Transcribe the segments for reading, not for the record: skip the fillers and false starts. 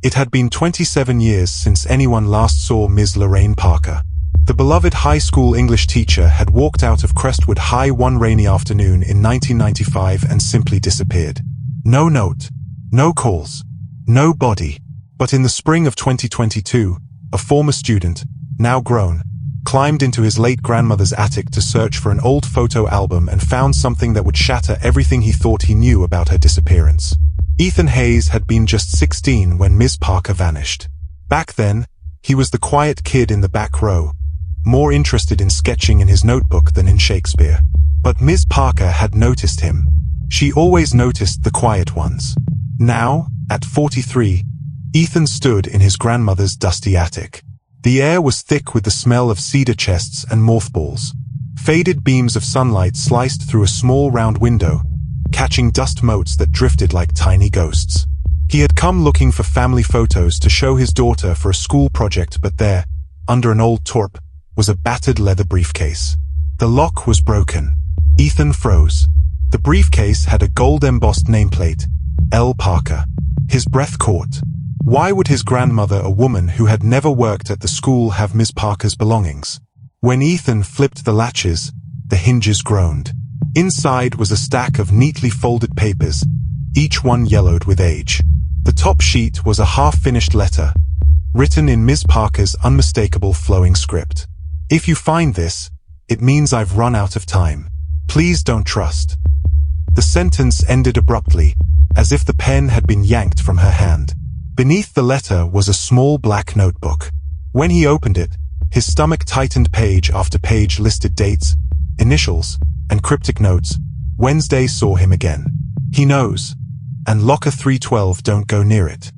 It had been 27 years since anyone last saw Ms. Lorraine Parker. The beloved high school English teacher had walked out of Crestwood High one rainy afternoon in 1995 and simply disappeared. No note, no calls, no body. But in the spring of 2022, a former student, now grown, climbed into his late grandmother's attic to search for an old photo album and found something that would shatter everything he thought he knew about her disappearance. Ethan Hayes had been just 16 when Ms. Parker vanished. Back then, he was the quiet kid in the back row, more interested in sketching in his notebook than in Shakespeare. But Ms. Parker had noticed him. She always noticed the quiet ones. Now, at 43, Ethan stood in his grandmother's dusty attic. The air was thick with the smell of cedar chests and mothballs. Faded beams of sunlight sliced through a small round window, catching dust motes that drifted like tiny ghosts. He had come looking for family photos to show his daughter for a school project, but there, under an old torp, was a battered leather briefcase. The lock was broken. Ethan froze. The briefcase had a gold-embossed nameplate, L. Parker. His breath caught. Why would his grandmother, a woman who had never worked at the school, have Ms. Parker's belongings? When Ethan flipped the latches, the hinges groaned. Inside was a stack of neatly folded papers, each one yellowed with age. The top sheet was a half-finished letter, written in Ms. Parker's unmistakable flowing script. "If you find this, it means I've run out of time. Please don't trust." The sentence ended abruptly, as if the pen had been yanked from her hand. Beneath the letter was a small black notebook. When he opened it, his stomach tightened. Page after page listed dates, initials, and cryptic notes. Wednesday saw him again. He knows. And locker 312, don't go near it.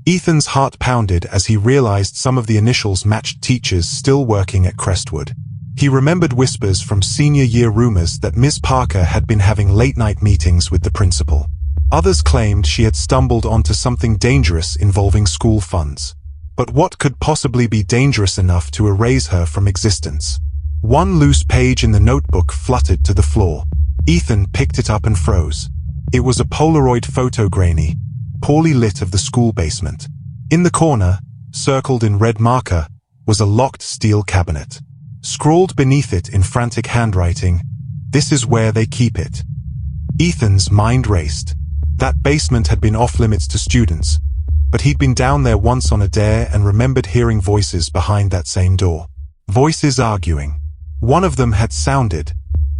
Ethan's heart pounded as he realized some of the initials matched teachers still working at Crestwood. He remembered whispers from senior year rumors that Ms. Parker had been having late-night meetings with the principal. Others claimed she had stumbled onto something dangerous involving school funds. But what could possibly be dangerous enough to erase her from existence? One loose page in the notebook fluttered to the floor. Ethan picked it up and froze. It was a Polaroid photo, grainy, poorly lit, of the school basement. In the corner, circled in red marker, was a locked steel cabinet. Scrawled beneath it in frantic handwriting, "This is where they keep it." Ethan's mind raced. That basement had been off-limits to students, but he'd been down there once on a dare and remembered hearing voices behind that same door. Voices arguing. One of them had sounded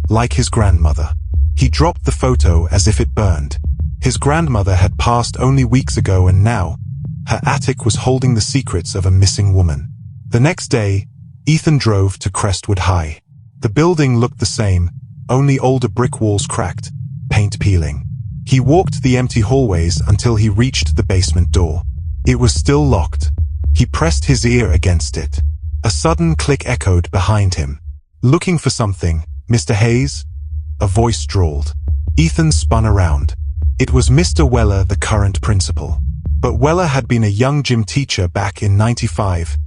like his grandmother. He dropped the photo as if it burned. His grandmother had passed only weeks ago, and now, her attic was holding the secrets of a missing woman. The next day, Ethan drove to Crestwood High. The building looked the same, only older brick walls cracked, paint peeling. He walked the empty hallways until he reached the basement door. It was still locked. He pressed his ear against it. A sudden click echoed behind him. "Looking for something, Mr. Hayes?" a voice drawled. Ethan spun around. It was Mr. Weller, the current principal. But Weller had been a young gym teacher back in '95,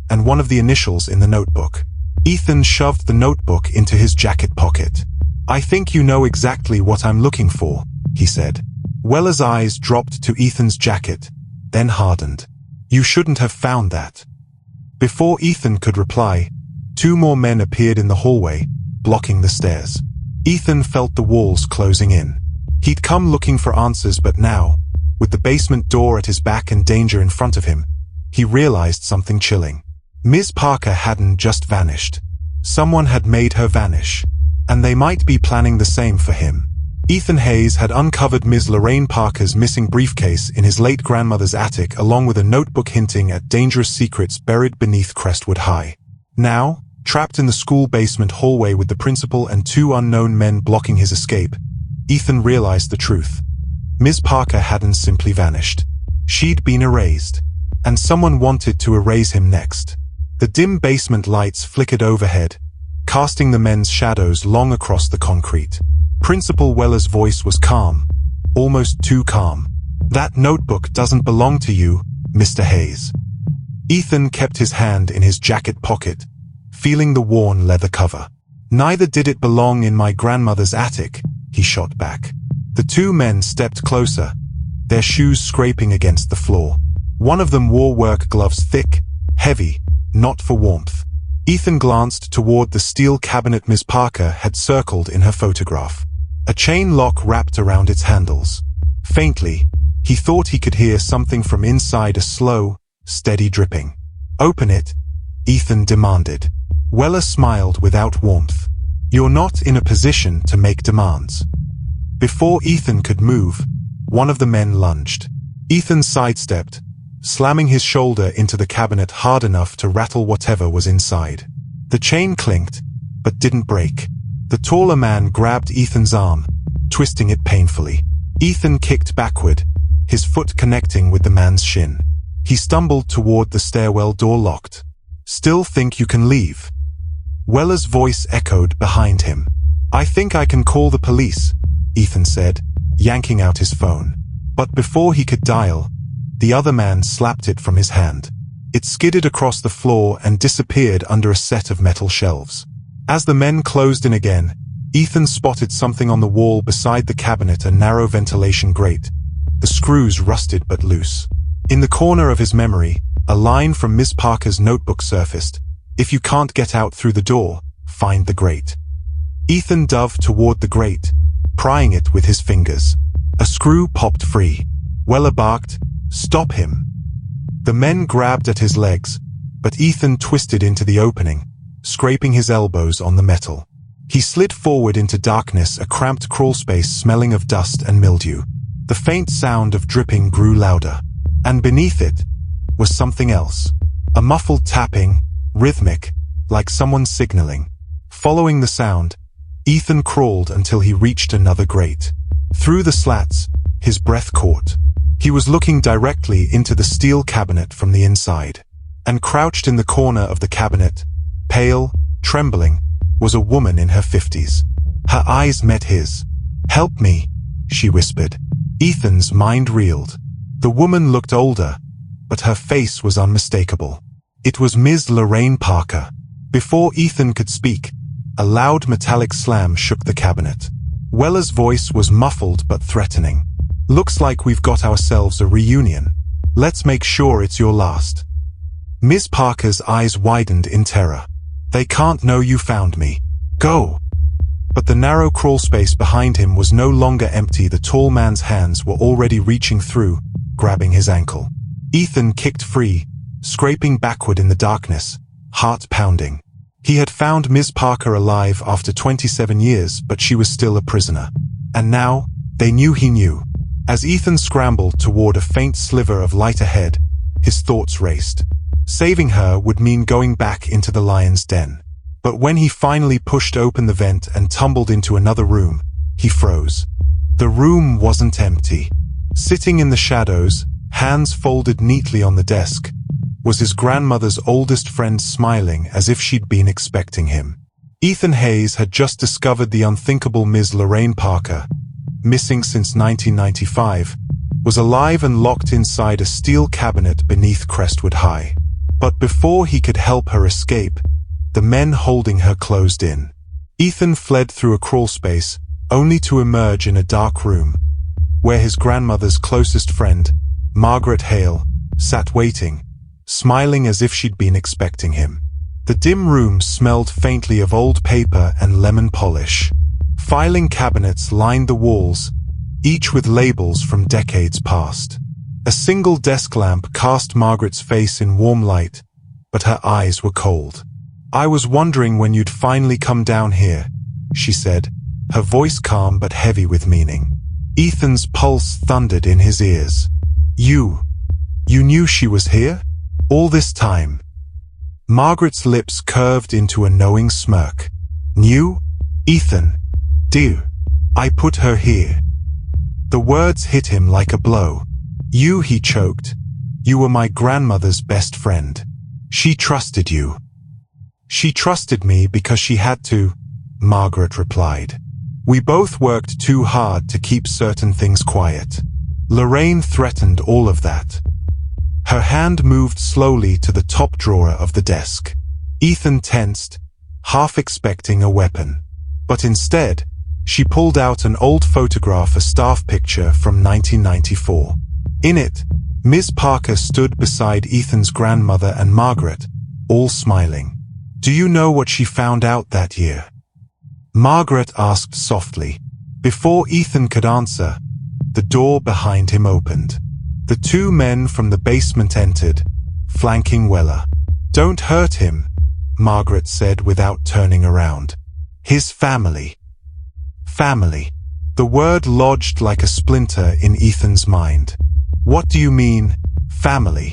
and one of the initials in the notebook. Ethan shoved the notebook into his jacket pocket. "I think you know exactly what I'm looking for," he said. Weller's eyes dropped to Ethan's jacket, then hardened. "You shouldn't have found that." Before Ethan could reply, two more men appeared in the hallway, blocking the stairs. Ethan felt the walls closing in. He'd come looking for answers, but now, with the basement door at his back and danger in front of him, he realized something chilling. Ms. Parker hadn't just vanished. Someone had made her vanish, and they might be planning the same for him. Ethan Hayes had uncovered Ms. Lorraine Parker's missing briefcase in his late grandmother's attic, along with a notebook hinting at dangerous secrets buried beneath Crestwood High. Now, trapped in the school basement hallway with the principal and two unknown men blocking his escape, Ethan realized the truth. Ms. Parker hadn't simply vanished. She'd been erased. And someone wanted to erase him next. The dim basement lights flickered overhead, casting the men's shadows long across the concrete. Principal Weller's voice was calm, almost too calm. "That notebook doesn't belong to you, Mr. Hayes." Ethan kept his hand in his jacket pocket, feeling the worn leather cover. "Neither did it belong in my grandmother's attic," he shot back. The two men stepped closer, their shoes scraping against the floor. One of them wore work gloves, thick, heavy, not for warmth. Ethan glanced toward the steel cabinet Ms. Parker had circled in her photograph. A chain lock wrapped around its handles. Faintly, he thought he could hear something from inside, a slow, steady dripping. "Open it," Ethan demanded. Weller smiled without warmth. "You're not in a position to make demands." Before Ethan could move, one of the men lunged. Ethan sidestepped, slamming his shoulder into the cabinet hard enough to rattle whatever was inside. The chain clinked, but didn't break. The taller man grabbed Ethan's arm, twisting it painfully. Ethan kicked backward, his foot connecting with the man's shin. He stumbled toward the stairwell door, locked. "Still think you can leave?" Weller's voice echoed behind him. "I think I can call the police," Ethan said, yanking out his phone. But before he could dial, the other man slapped it from his hand. It skidded across the floor and disappeared under a set of metal shelves. As the men closed in again, Ethan spotted something on the wall beside the cabinet, a narrow ventilation grate. The screws rusted but loose. In the corner of his memory, a line from Ms. Parker's notebook surfaced: "If you can't get out through the door, find the grate." Ethan dove toward the grate, prying it with his fingers. A screw popped free. Weller barked, "Stop him." The men grabbed at his legs, but Ethan twisted into the opening, scraping his elbows on the metal. He slid forward into darkness, a cramped crawlspace smelling of dust and mildew. The faint sound of dripping grew louder, and beneath it was something else. A muffled tapping, rhythmic, like someone signaling. Following the sound, Ethan crawled until he reached another grate. Through the slats, his breath caught. He was looking directly into the steel cabinet from the inside. And crouched in the corner of the cabinet, pale, trembling, was a woman in her 50s. Her eyes met his. "Help me," she whispered. Ethan's mind reeled. The woman looked older, but her face was unmistakable. It was Ms. Lorraine Parker. Before Ethan could speak, a loud metallic slam shook the cabinet. Weller's voice was muffled but threatening. "Looks like we've got ourselves a reunion. Let's make sure it's your last." Ms. Parker's eyes widened in terror. "They can't know you found me. Go!" But the narrow crawlspace behind him was no longer empty. The tall man's hands were already reaching through, grabbing his ankle. Ethan kicked free, scraping backward in the darkness, heart pounding. He had found Ms. Parker alive after 27 years, but she was still a prisoner. And now, they knew he knew. As Ethan scrambled toward a faint sliver of light ahead, his thoughts raced. Saving her would mean going back into the lion's den. But when he finally pushed open the vent and tumbled into another room, he froze. The room wasn't empty. Sitting in the shadows, hands folded neatly on the desk, was his grandmother's oldest friend, smiling as if she'd been expecting him. Ethan Hayes had just discovered the unthinkable Ms. Lorraine Parker, missing since 1995, was alive and locked inside a steel cabinet beneath Crestwood High. But before he could help her escape, the men holding her closed in. Ethan fled through a crawlspace, only to emerge in a dark room, where his grandmother's closest friend, Margaret Hale, sat waiting, smiling as if she'd been expecting him. The dim room smelled faintly of old paper and lemon polish. Filing cabinets lined the walls, each with labels from decades past. A single desk lamp cast Margaret's face in warm light, but her eyes were cold. "I was wondering when you'd finally come down here," she said, her voice calm but heavy with meaning. Ethan's pulse thundered in his ears. You knew she was here? All this time?" Margaret's lips curved into a knowing smirk. "Knew? Ethan, dear, I put her here." The words hit him like a blow. "You," he choked. "You were my grandmother's best friend. She trusted you." "She trusted me because she had to," Margaret replied. "We both worked too hard to keep certain things quiet. Lorraine threatened all of that." Her hand moved slowly to the top drawer of the desk. Ethan tensed, half expecting a weapon. But instead, she pulled out an old photograph, a staff picture from 1994. In it, Ms. Parker stood beside Ethan's grandmother and Margaret, all smiling. "Do you know what she found out that year?" Margaret asked softly. Before Ethan could answer, the door behind him opened. The two men from the basement entered, flanking Weller. "Don't hurt him," Margaret said without turning around. "His family." Family. The word lodged like a splinter in Ethan's mind. "What do you mean, family?"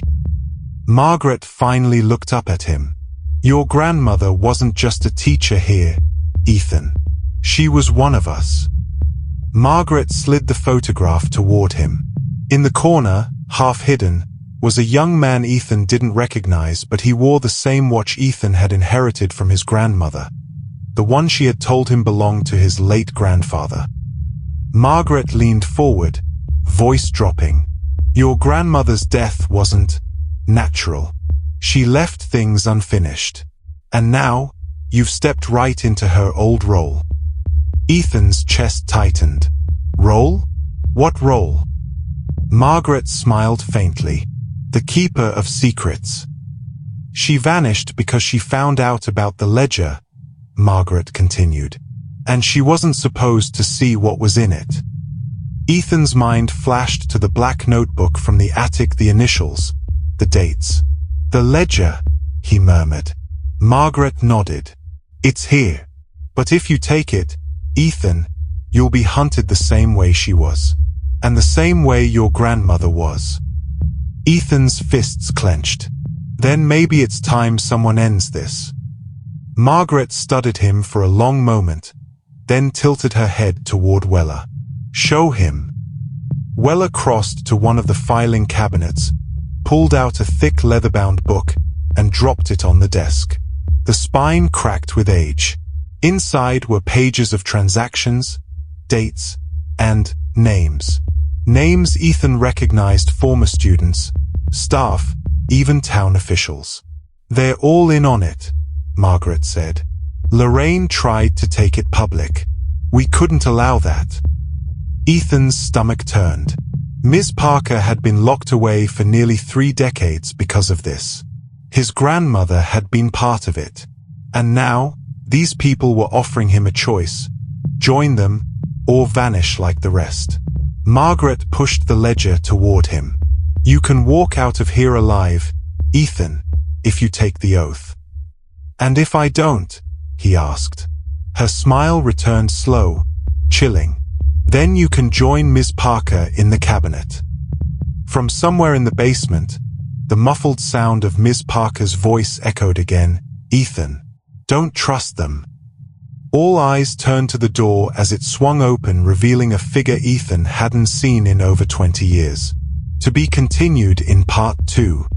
Margaret finally looked up at him. "Your grandmother wasn't just a teacher here, Ethan. She was one of us." Margaret slid the photograph toward him. In the corner, half hidden, was a young man Ethan didn't recognize, but he wore the same watch Ethan had inherited from his grandmother, the one she had told him belonged to his late grandfather. Margaret leaned forward, voice dropping. "Your grandmother's death wasn't natural. She left things unfinished. And now, you've stepped right into her old role." Ethan's chest tightened. "Role? What role?" Margaret smiled faintly. "The keeper of secrets." "She vanished because she found out about the ledger," Margaret continued. "And she wasn't supposed to see what was in it." Ethan's mind flashed to the black notebook from the attic, the initials, the dates. "The ledger," he murmured. Margaret nodded. "It's here. But if you take it, Ethan, you'll be hunted the same way she was. And the same way your grandmother was." Ethan's fists clenched. "Then maybe it's time someone ends this." Margaret studied him for a long moment, then tilted her head toward Weller. "Show him." Weller crossed to one of the filing cabinets, pulled out a thick leather-bound book, and dropped it on the desk. The spine cracked with age. Inside were pages of transactions, dates, and names. Names Ethan recognized: former students, staff, even town officials. "They're all in on it," Margaret said. "Lorraine tried to take it public. We couldn't allow that." Ethan's stomach turned. Ms. Parker had been locked away for nearly 3 decades because of this. His grandmother had been part of it. And now, these people were offering him a choice: join them, or vanish like the rest. Margaret pushed the ledger toward him. "You can walk out of here alive, Ethan, if you take the oath." "And if I don't?" he asked. Her smile returned slow, chilling. "Then you can join Ms. Parker in the cabinet." From somewhere in the basement, the muffled sound of Ms. Parker's voice echoed again. "Ethan, don't trust them." All eyes turned to the door as it swung open, revealing a figure Ethan hadn't seen in over 20 years. To be continued in Part 2.